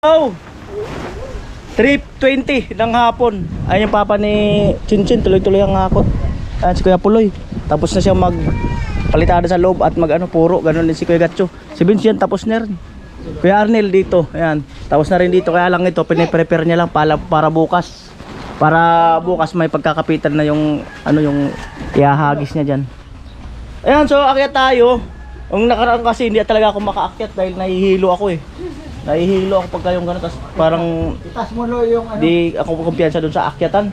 Oh, 3:20 ng hapon. Ayun yung papa ni Chinchin, tuloy-tuloy ang hakot. Ayan si Kuya Puloy. Tapos na siya magpalitada sa loob at puro. Ganun din si Kuya Gatcho. Si Vincent tapos na rin. Kuya Arnel dito. Ayan. Tapos na rin dito. Kaya lang ito, piniprepare niya lang para bukas. Para bukas may pagkakapitan na yung yung ihahagis niya dyan. Ayan, so akyat tayo. Ang nakaraan kasi hindi talaga ako makaakyat dahil nahihilo ako eh. Nahihilo ako pagka yung gano'n, tapos parang itas mo lo yung di ako kumpiyansa doon sa akyatan.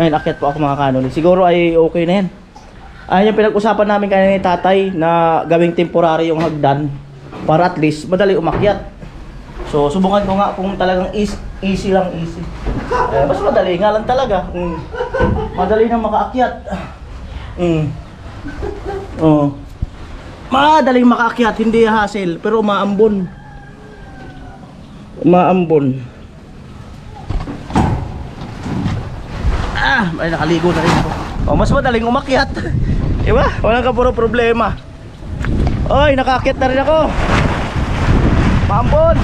Ayun, akyat po ako mga kanoli. Siguro ay okay na yan. Ayun yung pinag-usapan namin kanina ni tatay na gawing temporary yung hagdan para at least madali umakyat. So subukan ko nga kung talagang easy lang easy. Mas madali nga lang talaga. Madali na makaakyat. Oh. Madaling makaakyat, hindi hassle, pero maambon. Maambon. Ay nakaligo na rin ako. Oh, mas madaling umakyat. Diba? Walang kapuro problema. Oy, nakaakyat na rin ako. Maambon.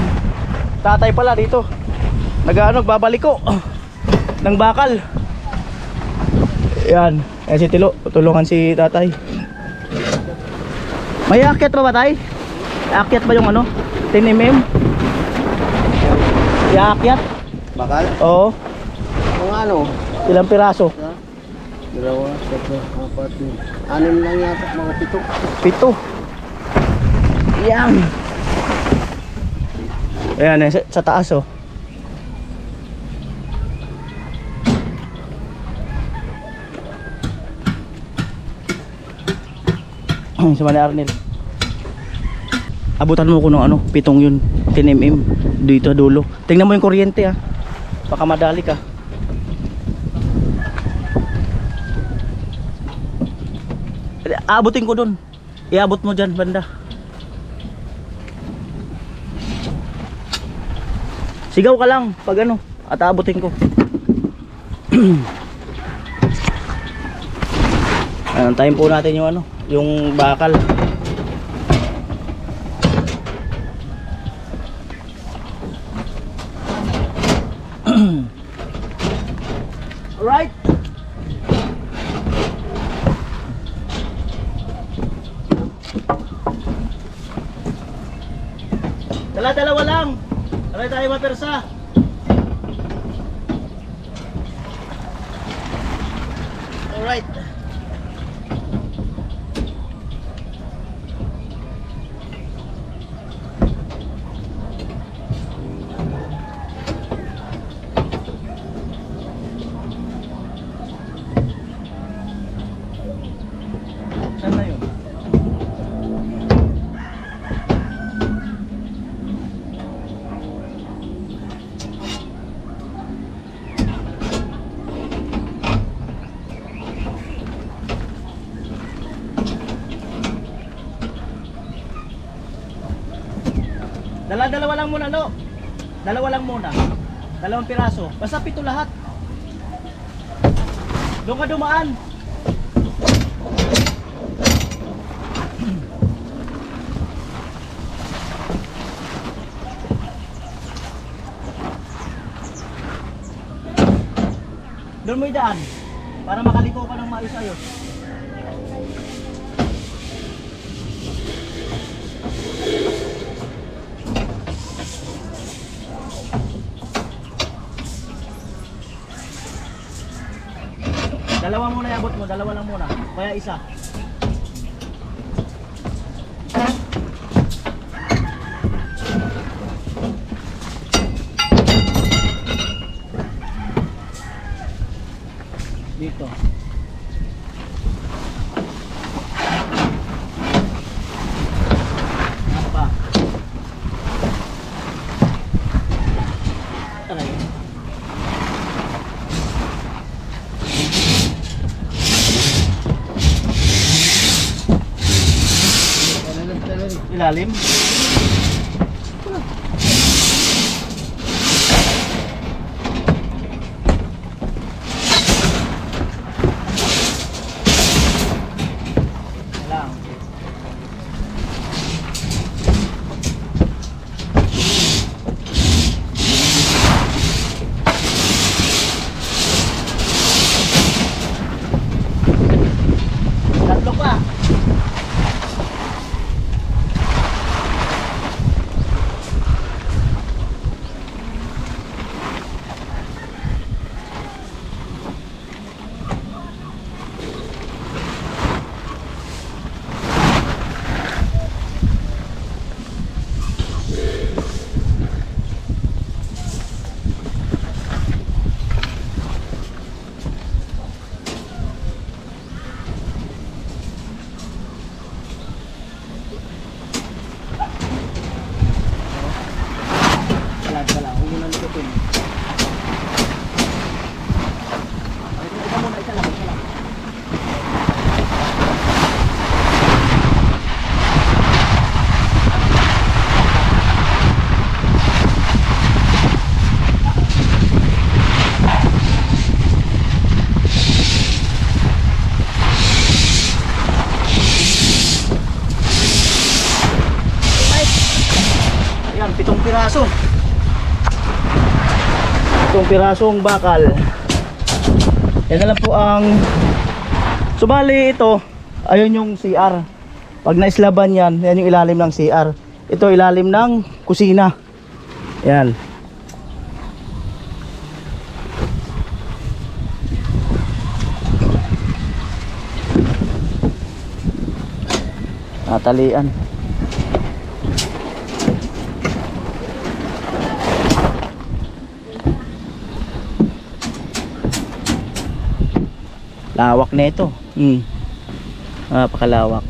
Tatay pala dito. Babalik ko ng bakal. Yan. Ayan si Tilo. Tulungan si tatay. May aakyat pa ba tay? Aakyat ba yung 10 mm? Iakyat? bakal? Oo. Kung Ilang piraso? 2, 3, 4, 5, 6 lang yata, mga 7. Yan. Ayan sa taas oh. Si Manny Arnel. Abutan mo ko ng 7 yun, 10 mm dito dulo. Tingnan mo yung kuryente baka madali ka. Aabutin ko dun. Iabot mo dyan banda. Sigaw ka lang pag at aabutin ko. Antayin po natin yung yung bakal. Alright. Dala-dalawa lang. Aray tayo mapersa. Alright. Saan na yun? Dala-dalawa lang muna Dalawa lang muna. 2 piraso. Basta 7 lahat. Doon ka dumaan. Doon mo idaan para makaliko ka ng maayos-ayos. Dalawa muna iabot mo, dalawa lang muna. Kaya isa. Dito. Apa? Aray. Ilalim. Itong pirasong bakal. Yan na lang po ang subali ito. Ayun yung CR. Pag naislaban yan, yan yung ilalim ng CR. Ito ilalim ng kusina. Yan. Talian. Lawak na ito. Napakalawak.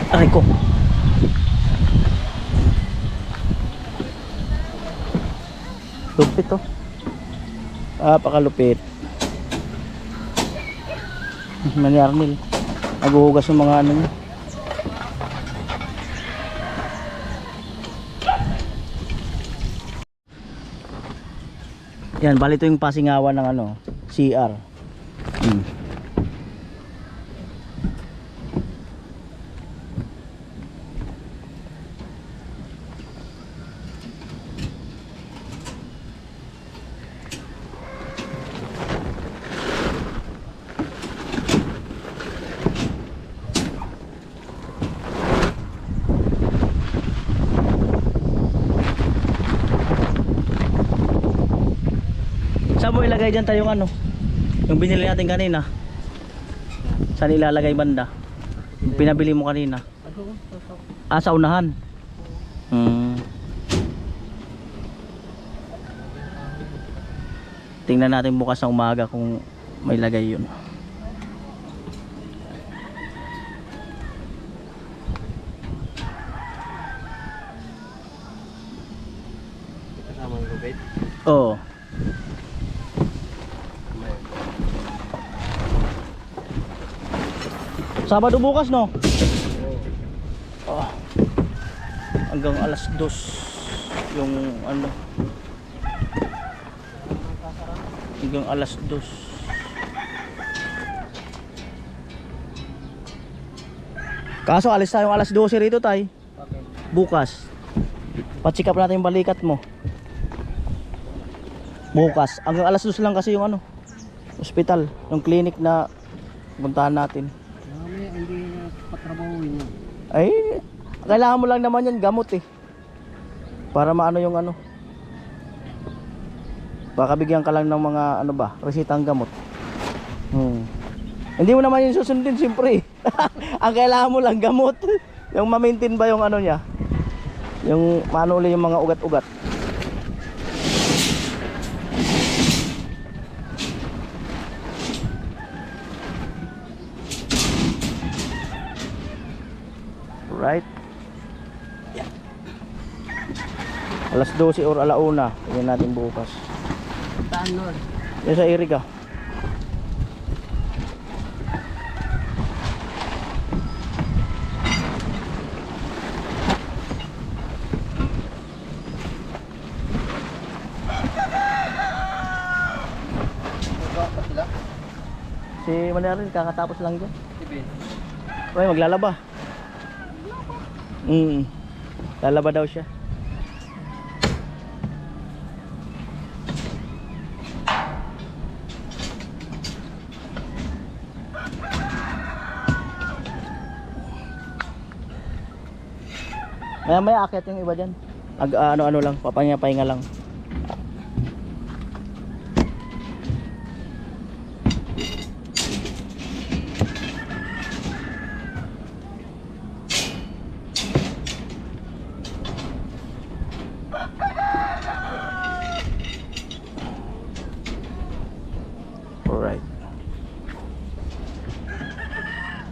Aray ko. Lupit to. Pakalupit. Manyarnil. Naguhugas yung mga ano niya. Yan, bali ito yung pasingawan ng ano, CR. Saan mo ilagay dyan tayo yung ano? Yung binili natin kanina. Saan ilalagay banda? Yung pinabili mo kanina. Sa unahan. Tingnan natin bukas na umaga kung may lagay yun. Kasama ng lubid. Oo. Sabado bukas, no? Hanggang alas 2 yung ano. Hanggang alas 2. Kaso alis tayong alas 12 rito, tay. Bukas. Pa-check up natin yung balikat mo. Bukas. Hanggang alas 2 lang kasi yung ano, hospital, yung clinic na puntahan natin. Hindi na patrabahuin yun. Ay, kailangan mo lang naman yan gamot eh. Para maano yung ano. Baka bigyan ka lang ng mga ano ba, resitang gamot. Hindi mo naman yung susundin siyempre. Ang kailangan mo lang gamot. Yung ma-maintain ba yung ano niya. Yung maano ulit yung mga ugat-ugat. Right? Alas 12 or alauna. Tingnan natin bukas. Saan nun? Yan sa Iriga. Si Manarin kakatapos lang dyan. Uy, maglalaba. Lalaba daw siya. May akyat yung iba dyan. Ano lang, papahinga lang.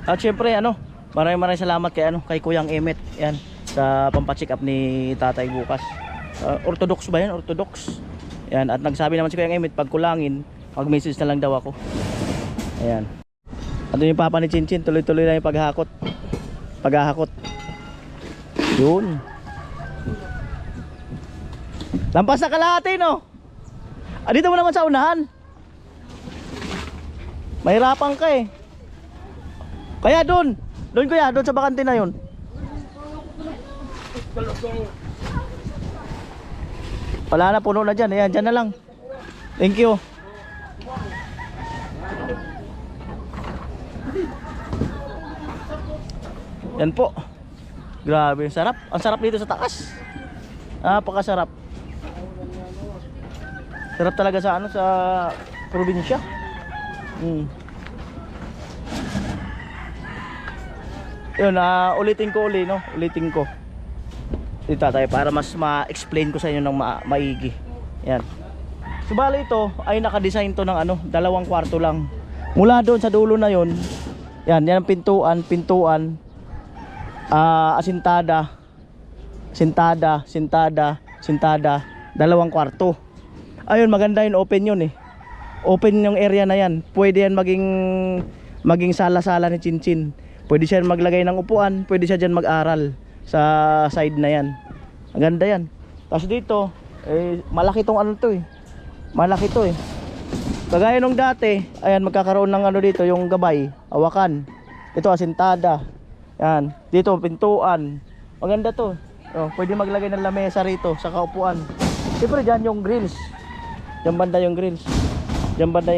At syempre maraming salamat kay Kuyang Emet. Yan, sa pampacheck up ni tatay bukas. Orthodox ba yan? Orthodox. Yan, at nagsabi naman si Kuyang Emet, pag kulangin, mag-message na lang daw ako. Ayan. At yung papa ni Chinchin, tuloy-tuloy lang yung paghahakot. Yun. Lampas na kalahati, no? Dito mo naman sa unahan. Mahirapan ka eh. Kaya doon kuya, doon sa bakante na yun. Wala na, puno na dyan. Ayan, dyan na lang. Thank you. Yan po. Grabe, sarap. Ang sarap dito sa taas. Napakasarap. Sarap talaga sa sa probinsya. Yun, ulitin ko dito tayo para mas ma-explain ko sa inyo ng maigi. Yan. Subali ito ay naka-design to ng 2 kwarto lang. Mula doon sa dulo na yon. Yan ang pintuan, sintada, 2 kwarto. Ayun, maganda yun, open yun eh. Open yung area na yan. Pwede yan maging sala-sala ni Chinchin. Pwede siya maglagay ng upuan, pwede siya dyan mag-aral sa side na yan. Ang ganda yan. Tapos dito, malaki tong malaki to eh. Kagaya nung dati, ayan, magkakaroon ng dito, yung gabay, awakan. Ito asintada. Yan, dito pintuan. Maganda to. Pwede maglagay ng lamesa rito sa kaupuan. Siyempre dyan yung grills. Diyan banda yung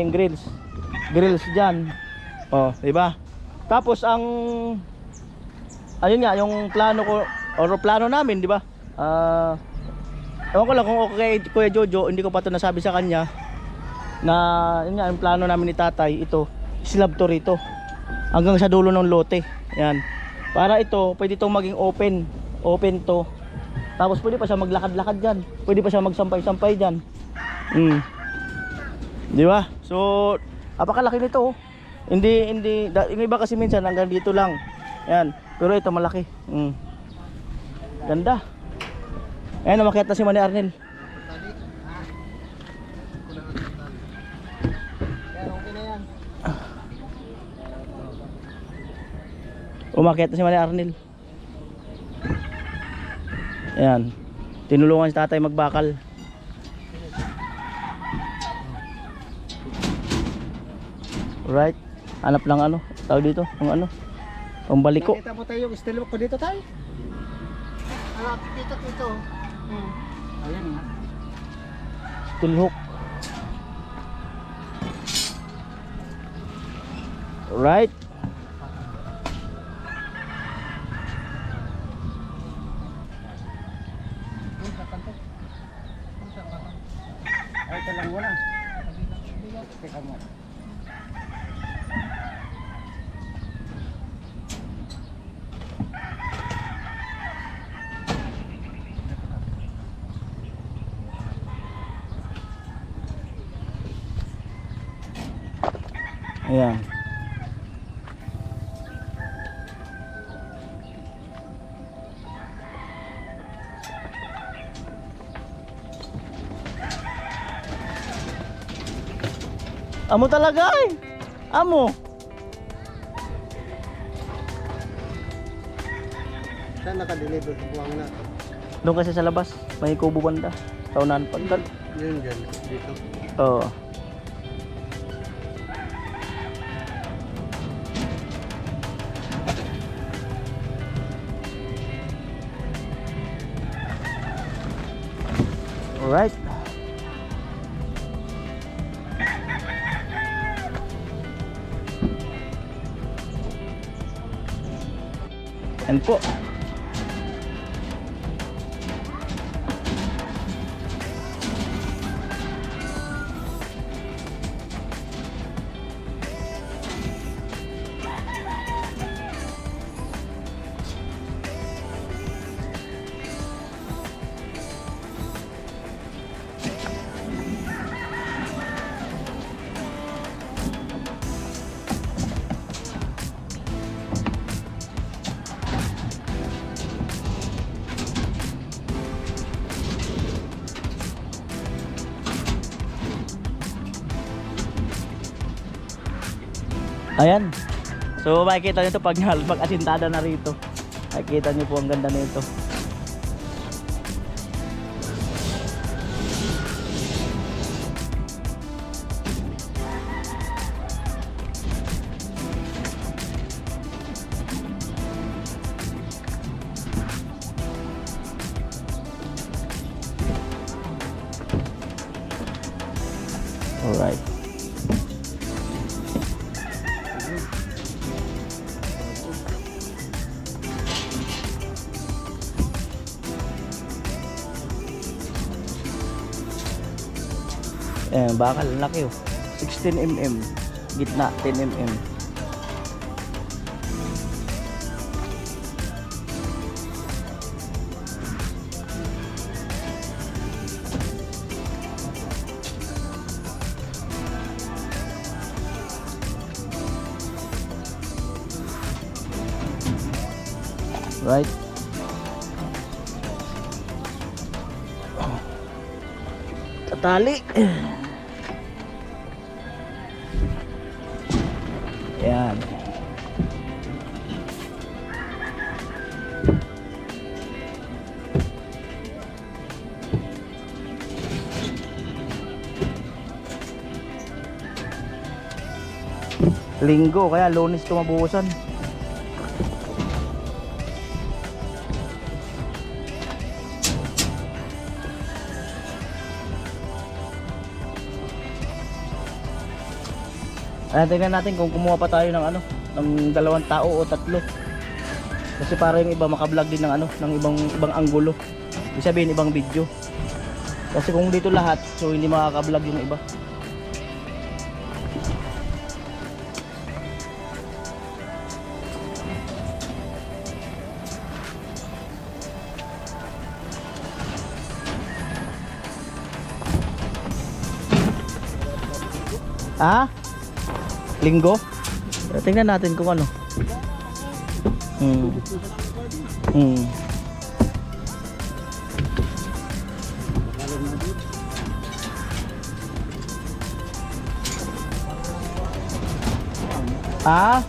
grills. Grills dyan. Diba? Tapos ayun nga, yung plano ko, or plano namin, di ba? Ewan ko lang kung okay Kuya Jojo, hindi ko pa ito nasabi sa kanya na yun nga, yung plano namin ni tatay, ito, slab to rito hanggang sa dulo ng lote. Yan. Para ito, pwede itong maging open to. Tapos pwede pa siya maglakad-lakad dyan. Pwede pa siya magsampay-sampay dyan. Di ba? So, apakalaki nito. Hindi, yung iba kasi minsan hanggang dito lang. Yan. Pero ito malaki. Ganda. Ayan, umakyat na si Manny Arnel. Umakyat na si Manny Arnel. Ayan. Tinulungan si tatay magbakal. Right. Hanap lang tawag dito, yung pambaliko. Nakita mo tayo yung steel hook ko dito tayo. Dito. Ayan nga. Steel hook. Right. Ay, ito lang muna. Teka mo. Ayan. Amo talaga eh. Amo. Saan naka-deliver sa buwang na? Doon kasi sa labas, may kubo banda. Sa unahan pagdal. Yun dyan, dito. Oo. Alright. Yan po. Ayan. So makikita nyo ito pag mag-asintada na rito. Makikita nyo po ang ganda nito. Alright. Eh, bakal ang laki oh. 16 mm. Gitna 10 mm. Right. Tatali. Yan. Linggo kaya Lunes tumabuhusan. Ayan, tingnan natin kung kumuha pa tayo ng ano, ng 2 tao o 3. Kasi para yung iba maka-vlog din ng ano, ng ibang anggulo. Ibig sabihin ibang video. Kasi kung dito lahat, so hindi makaka-vlog yung iba. Ah? Linggo? Tingnan natin kung ano. Ah?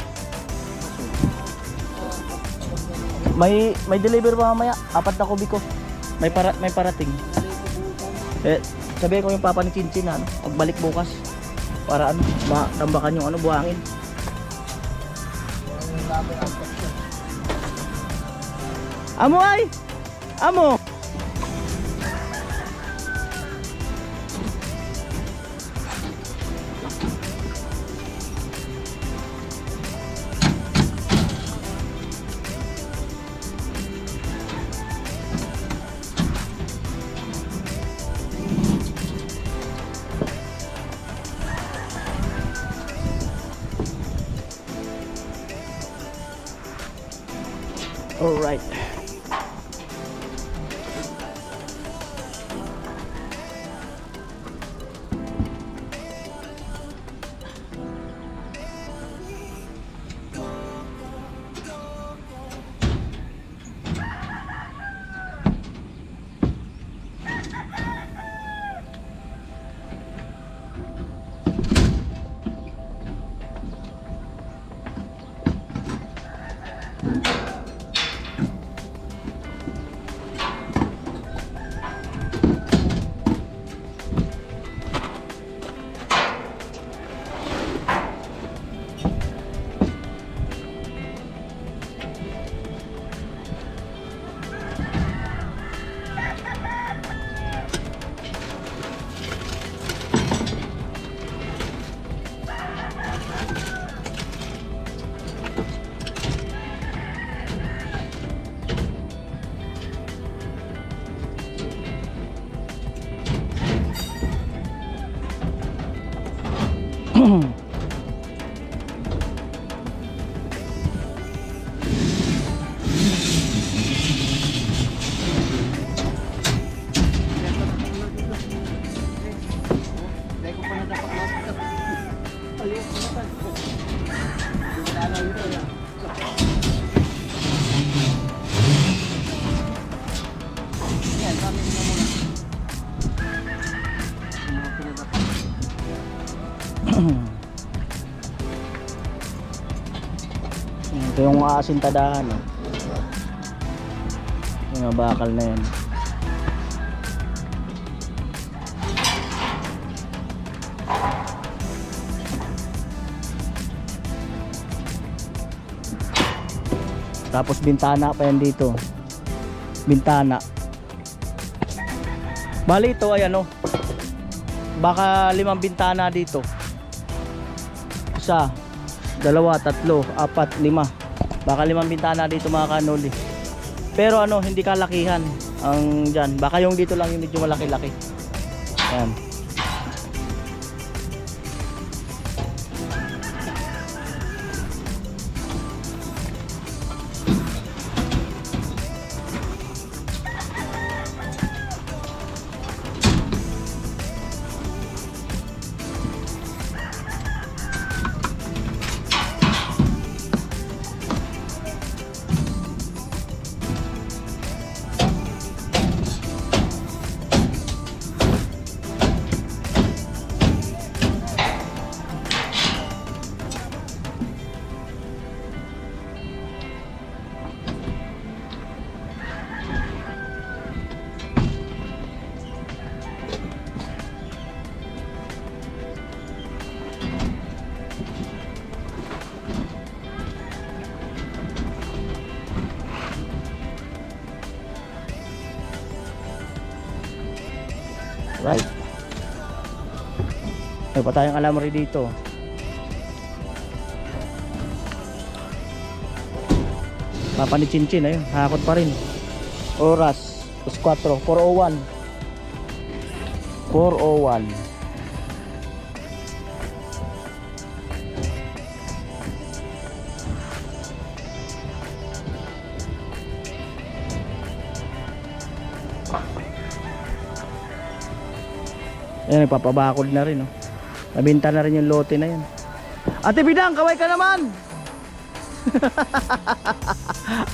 May deliver pa mamaya. 4 na kubiko. May parating. Eh, sabihin ko yung papa ni Chinchin na ano, magbalik bukas. Para ano, matambakan yung ano, buhangin. Amo ay! Amo! All right. Ito yung aasintadahan. Oh. Yung mga bakal na yan. Tapos bintana pa yan dito. Bintana. Bali ito ay ano, baka 5 bintana dito. 1, 2, 3, 4, 5. Baka 5 bintana dito mga kanoli. Pero ano, hindi kalakihan ang dyan. Baka yung dito lang yung medyo malaki-laki. Ayan. Right. May pa tayong alamri dito. Papa ni Chinchin ayun, hakot pa rin. Oras 4:01. 4:01. Ayan, nagpapabakod na rin, oh. Nabinta na rin yung lote na yan. Ate Bidang, kaway ka naman!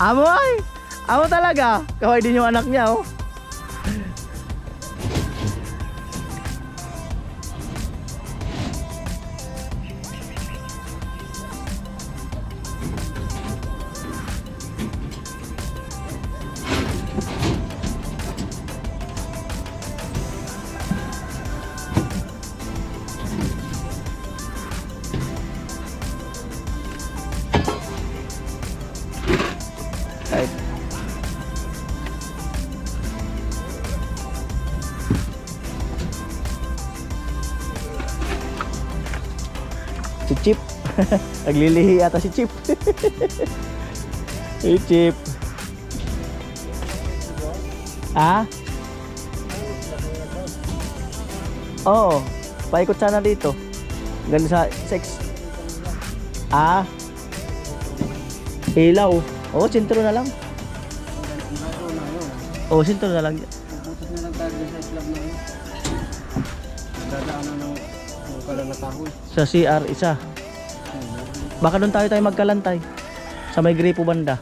Amoy! Amo talaga! Kaway din yung anak niya, oh. Right. Si Chip. Naglilihi ata si Chip. Si Chip. Ah? Oo. Paikot sana dito. Ganda sa sex. Ah? Ilaw. Oo, sintro na lang. Oo, sintro na lang. Puputos na lang tayo sa slab na yun. Dadaanan ng kalang na kahoy. Sa CR isa. Baka doon tayo magkalantay. Sa may gripo banda.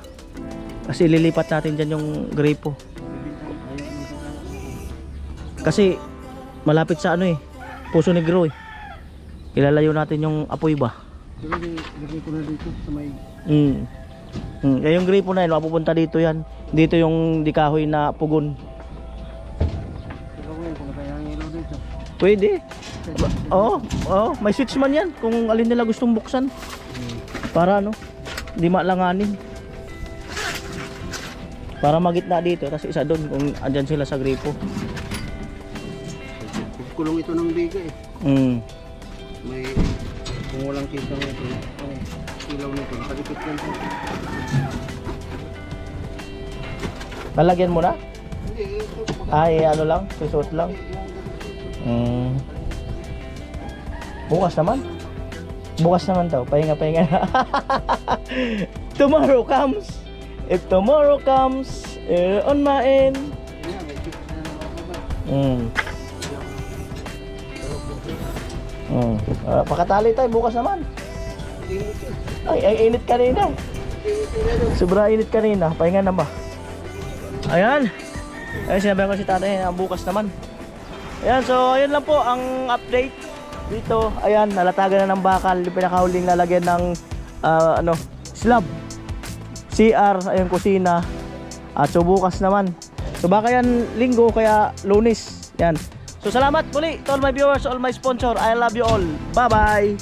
Kasi lilipat natin dyan yung gripo. Kasi malapit sa ano eh. Puso Negro eh. Ilalayo natin yung apoy ba. Pero lagay ko na dito sa may... Yung gripo na yun, mapupunta dito yan. Dito yung dikahoy na pugon. Pero ngayon, kung kaya ang ilaw dito. Pwede. Oo, may switch man yan kung alin nila gustong buksan. Para ano, di malanganin. Para magitna dito, tapos isa doon kung andyan sila sa gripo. Kulong ito ng biga eh. May, kung walang kita mo ito, ang ilaw nito, nakadikit lang ito. Lalagyan mo na? Hindi, ito. Ay, ano lang, susuot lang. Bukas naman. Bukas naman daw, pahinga-pahinga na. Tomorrow comes. If tomorrow comes, on my end. Pakatali tayo bukas naman. Ay init kanina. Sobra init kanina. Pahinga na ba? Ayan. Ayun, sinabi ko si tatay na bukas naman. Ayan, so ayun lang po ang update dito. Ayan, nalatagan na ng bakal. Yung pinakahuling lalagyan ng slab. CR, ayun kusina. At so bukas naman. So baka yan linggo kaya Lunes. Yan. So salamat muli to all my viewers, all my sponsor. I love you all. Bye-bye.